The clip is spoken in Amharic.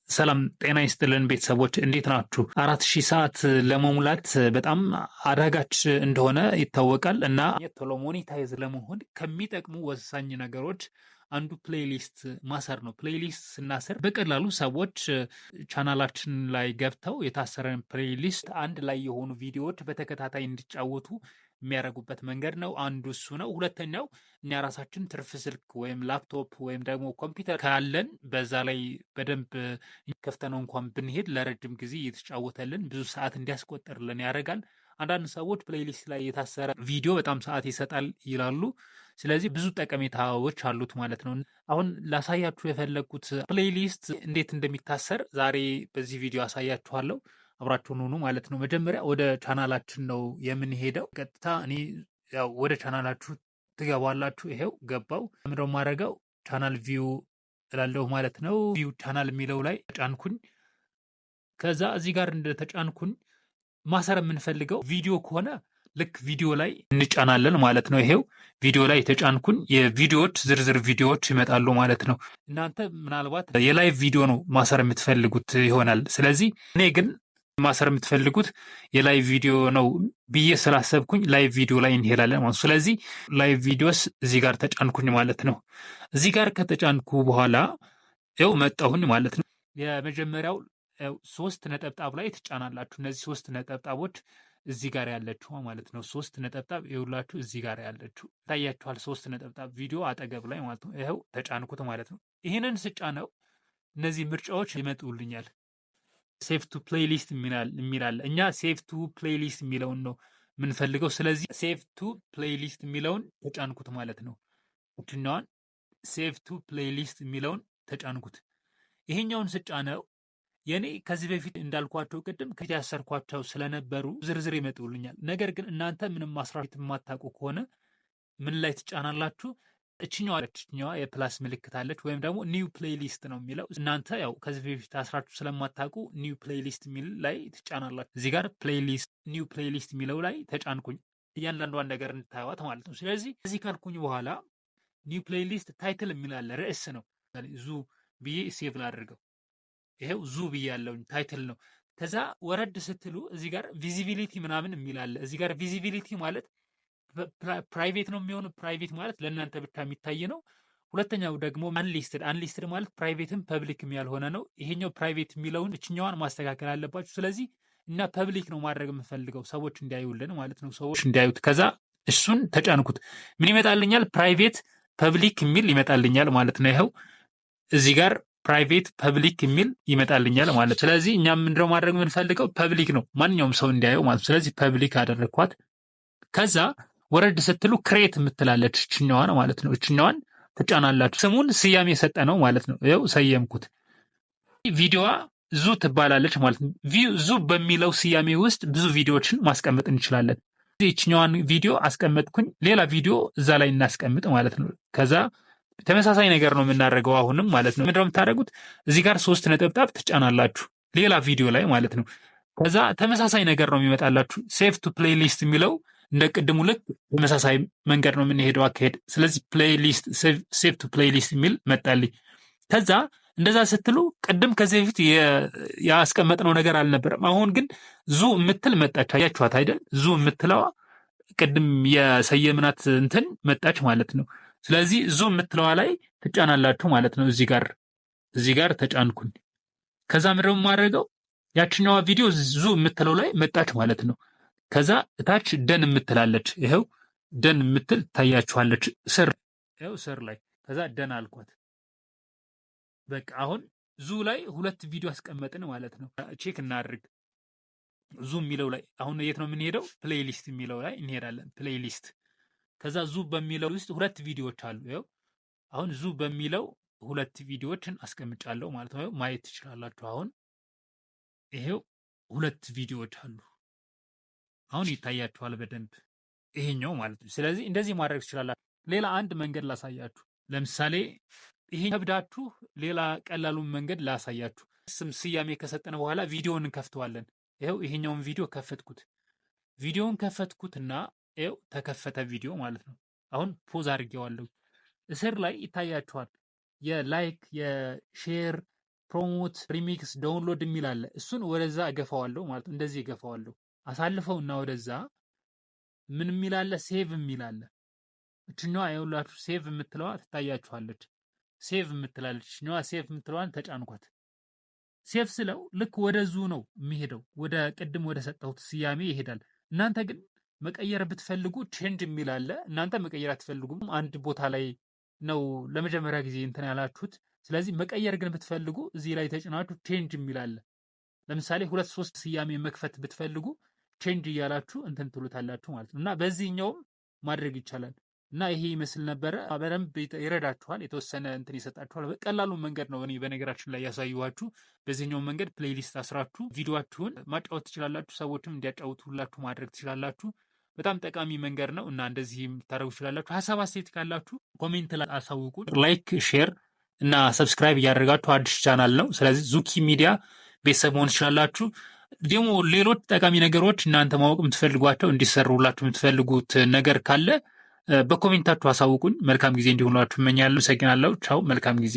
ሰላም ጤና ይስጥልን ቤተሰቦች እንዴት ናችሁ? 4000 ሰዓት ለመሙላት በጣም አዳጋች እንደሆነ ይታወቃል እና ቶሎ ሞኔታይዝ ለመሆን ከሚጠቅሙ ወሳኝ ነገሮች አንዱ ፕሌሊስት ማሰር ነው። ፕሌሊስት ስናስር በቀላሉ ሰዎች ቻናላችን ላይ ገብተው የታሰረን ፕሌሊስት አንድ ላይ የሆኑ ቪዲዮዎች በተከታታይ እንዲጫወቱ የሚያደርጉበት መንገድ ነው። አንዱ እሱ ነው። ሁለተኛው እኛ ራሳችን ትርፍ ስልክ ወይም ላፕቶፕ ወይም ደግሞ ኮምፒውተር ካለን በዛ ላይ በደንብ ከፍተነው እንኳን ብንሄድ ለረጅም ጊዜ እየተጫወተልን ብዙ ሰዓት እንዲያስቆጥርልን ያደርጋል። አንዳንድ ሰዎች ፕሌሊስት ላይ የታሰረ ቪዲዮ በጣም ሰዓት ይሰጣል ይላሉ። ስለዚህ ብዙ ጠቀሜታዎች አሉት ማለት ነው። አሁን ላሳያችሁ የፈለግኩት ፕሌሊስት እንዴት እንደሚታሰር ዛሬ በዚህ ቪዲዮ አሳያችኋለሁ። አብራችሁን ሁኑ ማለት ነው። መጀመሪያ ወደ ቻናላችን ነው የምንሄደው። ቀጥታ እኔ ያው ወደ ቻናላችሁ ትገባላችሁ። ይሄው ገባው። ምንድነው የማደርገው? ቻናል ቪው እላለሁ ማለት ነው። ቪው ቻናል የሚለው ላይ ተጫንኩኝ። ከዛ እዚህ ጋር እንደተጫንኩኝ ማሰር የምንፈልገው ቪዲዮ ከሆነ ልክ ቪዲዮ ላይ እንጫናለን ማለት ነው። ይሄው ቪዲዮ ላይ የተጫንኩኝ የቪዲዮዎች ዝርዝር ቪዲዮዎች ይመጣሉ ማለት ነው። እናንተ ምናልባት የላይቭ ቪዲዮ ነው ማሰር የምትፈልጉት ይሆናል። ስለዚህ እኔ ግን ማሰር የምትፈልጉት የላይቭ ቪዲዮ ነው ብዬ ስላሰብኩኝ ላይቭ ቪዲዮ ላይ እንሄዳለን ማለት ነው። ስለዚህ ላይቭ ቪዲዮስ እዚህ ጋር ተጫንኩኝ ማለት ነው። እዚህ ጋር ከተጫንኩ በኋላ ያው መጣሁኝ ማለት ነው። የመጀመሪያው 3 ነጠብጣብ ላይ ትጫናላችሁ። እነዚህ 3 ነጠብጣቦች እዚህ ጋር ያለችው ማለት ነው። 3 ነጠብጣብ ይኸውላችሁ እዚህ ጋር ያለችው ታያችኋል። 3 ነጠብጣብ ቪዲዮ አጠገብ ላይ ማለት ነው። ይኸው ተጫንኩት ማለት ነው። ይህንን ስጫነው እነዚህ ምርጫዎች ይመጡልኛል። ሴቭ ቱ ፕሌሊስት የሚላል እኛ ሴቭ ቱ ፕሌሊስት የሚለውን ነው የምንፈልገው። ስለዚህ ሴቭ ቱ ፕሌሊስት የሚለውን ተጫንኩት ማለት ነው። እችኛዋን ሴቭ ቱ ፕሌሊስት የሚለውን ተጫንኩት። ይሄኛውን ስጫነው የኔ ከዚህ በፊት እንዳልኳቸው ቅድም ከፊት ያሰርኳቸው ስለነበሩ ዝርዝር ይመጡልኛል። ነገር ግን እናንተ ምንም ማስራት የማታውቁ ከሆነ ምን ላይ ትጫናላችሁ? እችኛዋ የፕላስ ምልክት አለች ወይም ደግሞ ኒው ፕሌሊስት ነው የሚለው። እናንተ ያው ከዚህ በፊት አስራችሁ ስለማታውቁ ኒው ፕሌሊስት የሚል ላይ ትጫናላችሁ። እዚህ ጋር ፕሌሊስት ኒው ፕሌሊስት የሚለው ላይ ተጫንኩኝ፣ እያንዳንዷን ነገር እንድታዩት ማለት ነው። ስለዚህ እዚህ ካልኩኝ በኋላ ኒው ፕሌሊስት ታይትል የሚላለ ርዕስ ነው። ዙ ብዬ ሴቭ ላድርገው። ይሄው ዙ ብዬ ያለውኝ ታይትል ነው። ከዛ ወረድ ስትሉ እዚህ ጋር ቪዚቢሊቲ ምናምን የሚላለ። እዚህ ጋር ቪዚቢሊቲ ማለት ፕራይቬት ነው የሚሆነው። ፕራይቬት ማለት ለእናንተ ብቻ የሚታይ ነው። ሁለተኛው ደግሞ አንሊስትድ ማለት ፕራይቬትም ፐብሊክም ያልሆነ ነው። ይሄኛው ፕራይቬት የሚለውን እችኛዋን ማስተካከል አለባችሁ። ስለዚህ እና ፐብሊክ ነው ማድረግ የምፈልገው ሰዎች እንዲያዩልን ማለት ነው። ሰዎች እንዲያዩት። ከዛ እሱን ተጫንኩት። ምን ይመጣልኛል? ፕራይቬት ፐብሊክ የሚል ይመጣልኛል ማለት ነው። ይኸው እዚህ ጋር ፕራይቬት ፐብሊክ የሚል ይመጣልኛል ማለት ነው። ስለዚህ እኛ ምንድነው ማድረግ የምንፈልገው? ፐብሊክ ነው ማንኛውም ሰው እንዲያየው ማለት ነው። ስለዚህ ፐብሊክ አደረግኳት። ከዛ ወረድ ስትሉ ክሬት የምትላለች እችኛዋን ማለት ነው። እችኛዋን ትጫናላችሁ። ስሙን ስያሜ የሰጠ ነው ማለት ነው። ይኸው ሰየምኩት። ቪዲዮዋ ዙ ትባላለች ማለት ነው። ዙ በሚለው ስያሜ ውስጥ ብዙ ቪዲዮዎችን ማስቀመጥ እንችላለን። እችኛዋን ቪዲዮ አስቀመጥኩኝ። ሌላ ቪዲዮ እዛ ላይ እናስቀምጥ ማለት ነው። ከዛ ተመሳሳይ ነገር ነው የምናደርገው አሁንም ማለት ነው። ምንድነው የምታደርጉት? እዚህ ጋር 3 ነጠብጣብ ትጫናላችሁ ሌላ ቪዲዮ ላይ ማለት ነው። ከዛ ተመሳሳይ ነገር ነው የሚመጣላችሁ። ሴቭ ቱ ፕሌሊስት የሚለው እንደ ቅድሙ ልክ ተመሳሳይ መንገድ ነው የምንሄደው አካሄድ። ስለዚህ ፕሌሊስት ሴቭ ቱ ፕሌሊስት የሚል መጣልኝ። ከዛ እንደዛ ስትሉ ቅድም ከዚህ በፊት ያስቀመጥነው ነገር አልነበረም። አሁን ግን ዙ የምትል መጣች። አያችኋት አይደል? ዙ የምትለዋ ቅድም የሰየምናት እንትን መጣች ማለት ነው። ስለዚህ ዙ የምትለዋ ላይ ትጫናላችሁ ማለት ነው። እዚህ ጋር ተጫንኩኝ። ከዛ ምንድነው የማደርገው? ያችኛዋ ቪዲዮ ዙ የምትለው ላይ መጣች ማለት ነው። ከዛ እታች ደን የምትላለች። ይኸው ደን የምትል ታያችኋለች ስር ላይ። ከዛ ደን አልኳት። በቃ አሁን ዙ ላይ 2 ቪዲዮ አስቀመጥን ማለት ነው። ቼክ እናድርግ። ዙ የሚለው ላይ አሁን የት ነው የምንሄደው? ፕሌሊስት የሚለው ላይ እንሄዳለን። ፕሌሊስት ከዛ ዙ በሚለው ውስጥ 2 ቪዲዮዎች አሉ። ይኸው አሁን ዙ በሚለው 2 ቪዲዮዎችን አስቀምጫለሁ ማለት ነው። ማየት ትችላላችሁ። አሁን ይሄው 2 ቪዲዮዎች አሉ። አሁን ይታያችኋል በደንብ ይሄኛው ማለት ነው። ስለዚህ እንደዚህ ማድረግ ትችላላችሁ። ሌላ አንድ መንገድ ላሳያችሁ። ለምሳሌ ይሄ ከብዳችሁ ሌላ ቀላሉን መንገድ ላሳያችሁ። ስያሜ ከሰጠነ በኋላ ቪዲዮውን እንከፍተዋለን። ይኸው ይሄኛውን ቪዲዮ ከፈትኩት። ቪዲዮውን ከፈትኩትና ይኸው ተከፈተ ቪዲዮ ማለት ነው። አሁን ፖዝ አድርጌዋለሁ። እስር ላይ ይታያችኋል የላይክ የሼር ፕሮሞት፣ ሪሚክስ፣ ዳውንሎድ የሚል አለ። እሱን ወደዛ እገፋዋለሁ ማለት ነው። እንደዚህ እገፋዋለሁ። አሳልፈውና ወደዛ ምን የሚል አለ? ሴቭ የሚል አለ። እችኛዋ የሁላችሁ ሴቭ የምትለዋ ትታያችኋለች። ሴቭ የምትላለች እችኛዋ ሴቭ የምትለዋን ተጫንኳት። ሴቭ ስለው ልክ ወደዙ ነው የሚሄደው፣ ወደ ቅድም ወደ ሰጠሁት ስያሜ ይሄዳል። እናንተ ግን መቀየር ብትፈልጉ ቼንጅ የሚል አለ። እናንተ መቀየር አትፈልጉም፣ አንድ ቦታ ላይ ነው ለመጀመሪያ ጊዜ እንትን ያላችሁት። ስለዚህ መቀየር ግን ብትፈልጉ እዚህ ላይ ተጭናችሁ ቼንጅ የሚል አለ። ለምሳሌ 2-3 ስያሜ መክፈት ብትፈልጉ ቼንጅ እያላችሁ እንትን ትሉታላችሁ ማለት ነው። እና በዚህኛውም ማድረግ ይቻላል። እና ይሄ ይመስል ነበረ። በደንብ ይረዳችኋል፣ የተወሰነ እንትን ይሰጣችኋል። በቀላሉ መንገድ ነው እኔ በነገራችን ላይ ያሳየኋችሁ። በዚህኛው መንገድ ፕሌሊስት አስራችሁ ቪዲዮችሁን ማጫወት ትችላላችሁ። ሰዎችም እንዲያጫውቱላችሁ ማድረግ ትችላላችሁ። በጣም ጠቃሚ መንገድ ነው እና እንደዚህ ታደርጉ ትችላላችሁ። ሀሳብ አስተያየት ካላችሁ ኮሜንት ላይ አሳውቁ። ላይክ፣ ሼር እና ሰብስክራይብ እያደረጋችሁ አዲስ ቻናል ነው። ስለዚህ ዙኪ ሚዲያ ቤተሰብ መሆን ትችላላችሁ። ደግሞ ሌሎች ጠቃሚ ነገሮች እናንተ ማወቅ የምትፈልጓቸው እንዲሰሩላችሁ የምትፈልጉት ነገር ካለ በኮሜንታችሁ አሳውቁኝ። መልካም ጊዜ እንዲሆንላችሁ እመኛለሁ። አመሰግናለሁ። ቻው። መልካም ጊዜ